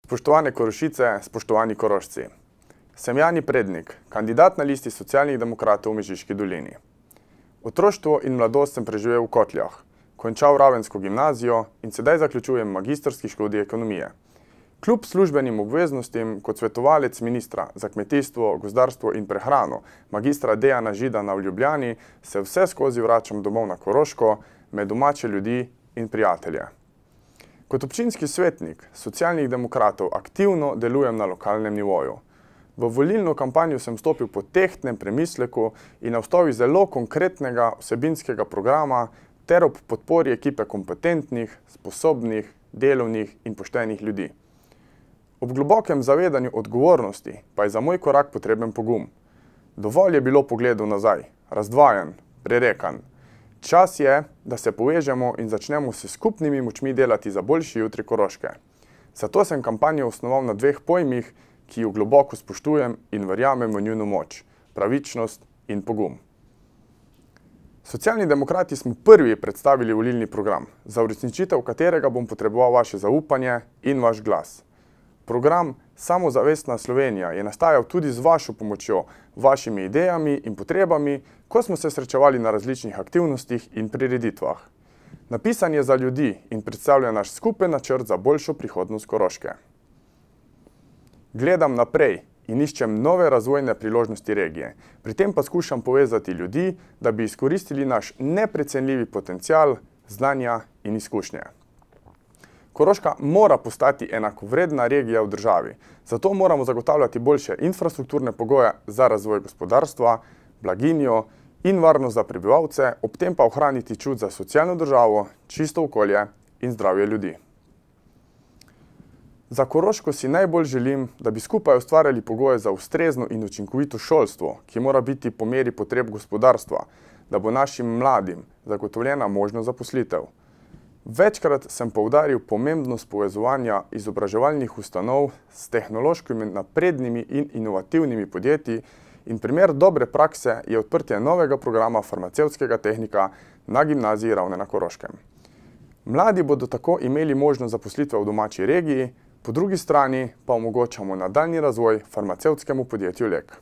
Spoštovane Korošice, spoštovani Korošci. Sem Jani Prednik, kandidat na listi Socialnih demokratov v Mežiški dolini. Otroštvo in mladost sem preživel v Kotljah, končal Ravensko gimnazijo in sedaj zaključujem magistrski študij ekonomije. Kljub službenim obveznostim kot svetovalec ministra za kmetijstvo, gozdarstvo in prehrano magistra Dejana Židana v Ljubljani se vse skozi vračam domov na Koroško, med domače ljudi in prijatelje. Kot občinski svetnik Socialnih demokratov aktivno delujem na lokalnem nivoju. V volilno kampanjo sem stopil po tehtnem premisleku in na osnovi zelo konkretnega vsebinskega programa ter ob podpori ekipe kompetentnih, sposobnih, delovnih in poštenih ljudi. Ob globokem zavedanju odgovornosti pa je za moj korak potreben pogum. Dovolj je bilo pogledov nazaj, razdvajan, prerekan. Čas je, da se povežemo in začnemo s skupnimi močmi delati za boljši jutri Koroške. Zato sem kampanjo osnoval na dveh pojmih, ki ju globoko spoštujem in verjamem v njuno moč, pravičnost in pogum. Socialni demokrati smo prvi predstavili volilni program, za uresničitev katerega bom potreboval vaše zaupanje in vaš glas. Program Samozavestna Slovenija je nastajal tudi z vašo pomočjo, vašimi idejami in potrebami, ko smo se srečevali na različnih aktivnostih in prireditvah. Napisan je za ljudi in predstavlja naš skupen načrt za boljšo prihodnost Koroške. Gledam naprej in iščem nove razvojne priložnosti regije, pri tem pa skušam povezati ljudi, da bi izkoristili naš neprecenljivi potencial, znanja in izkušnje. Koroška mora postati enakovredna regija v državi, zato moramo zagotavljati boljše infrastrukturne pogoje za razvoj gospodarstva, blaginjo in varnost za prebivalce, ob tem pa ohraniti čut za socialno državo, čisto okolje in zdravje ljudi. Za Koroško si najbolj želim, da bi skupaj ustvarjali pogoje za ustrezno in učinkovito šolstvo, ki mora biti po meri potreb gospodarstva, da bo našim mladim zagotovljena možnost zaposlitev. Večkrat sem poudaril pomembnost povezovanja izobraževalnih ustanov s tehnološkimi naprednimi in inovativnimi podjetji in primer dobre prakse je odprtje novega programa farmacevtskega tehnika na gimnaziji Ravne na Koroškem. Mladi bodo tako imeli možnost zaposlitve v domači regiji, po drugi strani pa omogočamo nadaljnji razvoj farmacevtskemu podjetju Lek.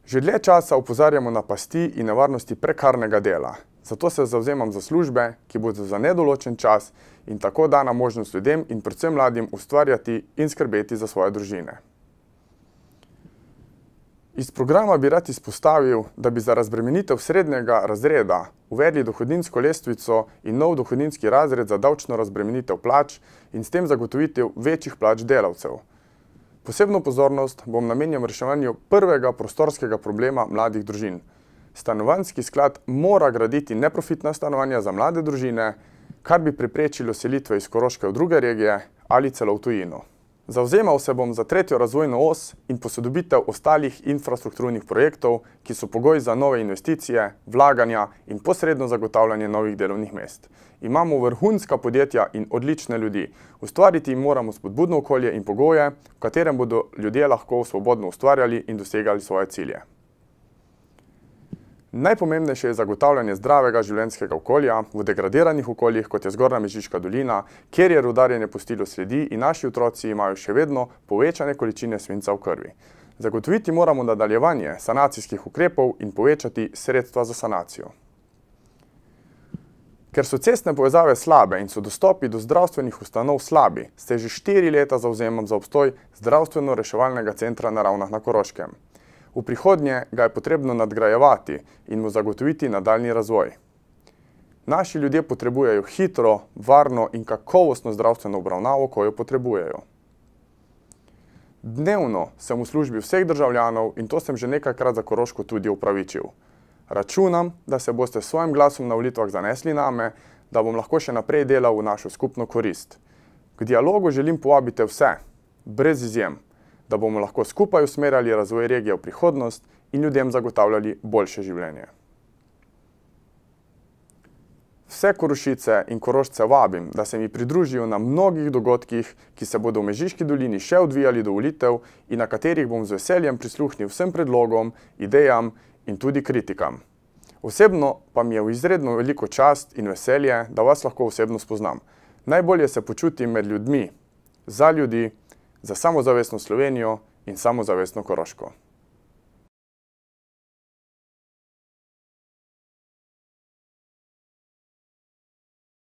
Že dlje časa opozarjamo na pasti in nevarnosti prekarnega dela. Zato se zavzemam za službe, ki bodo za nedoločen čas in tako dana možnost ljudem in predvsem mladim ustvarjati in skrbeti za svoje družine. Iz programa bi rad izpostavil, da bi za razbremenitev srednjega razreda uvedli dohodninsko lestvico in nov dohodninski razred za davčno razbremenitev plač in s tem zagotovitev večjih plač delavcev. Posebno pozornost bom namenjal reševanju prvega prostorskega problema mladih družin. Stanovanjski sklad mora graditi neprofitna stanovanja za mlade družine, kar bi preprečilo selitve iz Koroške v druge regije ali celo v tujino. Zavzemal se bom za tretjo razvojno os in posodobitev ostalih infrastrukturnih projektov, ki so pogoj za nove investicije, vlaganja in posredno zagotavljanje novih delovnih mest. Imamo vrhunska podjetja in odlične ljudi. Ustvariti moramo spodbudno okolje in pogoje, v katerem bodo ljudje lahko svobodno ustvarjali in dosegali svoje cilje. Najpomembnejše je zagotavljanje zdravega življenjskega okolja v degradiranih okoljih, kot je Zgornja Mežiška dolina, kjer je rudarjenje pustilo sledi in naši otroci imajo še vedno povečane količine svinca v krvi. Zagotoviti moramo nadaljevanje sanacijskih ukrepov in povečati sredstva za sanacijo. Ker so cestne povezave slabe in so dostopi do zdravstvenih ustanov slabi, se že 4 leta zavzemam za obstoj zdravstveno-reševalnega centra na Ravnah na Koroškem. V prihodnje ga je potrebno nadgrajevati in mu zagotoviti nadaljnji razvoj. Naši ljudje potrebujejo hitro, varno in kakovostno zdravstveno obravnavo, ko jo potrebujejo. Dnevno sem v službi vseh državljanov in to sem že nekajkrat za Koroško tudi upravičil. Računam, da se boste s svojim glasom na volitvah zanesli name, da bom lahko še naprej delal v našo skupno korist. K dialogu želim povabiti vse, brez izjem, da bomo lahko skupaj usmerjali razvoj regije v prihodnost in ljudem zagotavljali boljše življenje. Vse Korošice in Korošce vabim, da se mi pridružijo na mnogih dogodkih, ki se bodo v Mežiški dolini še odvijali do volitev in na katerih bom z veseljem prisluhnil vsem predlogom, idejam in tudi kritikam. Osebno pa mi je v izredno veliko čast in veselje, da vas lahko osebno spoznam. Najbolje se počutim med ljudmi, za ljudi, za samozavestno Slovenijo in samozavestno Koroško.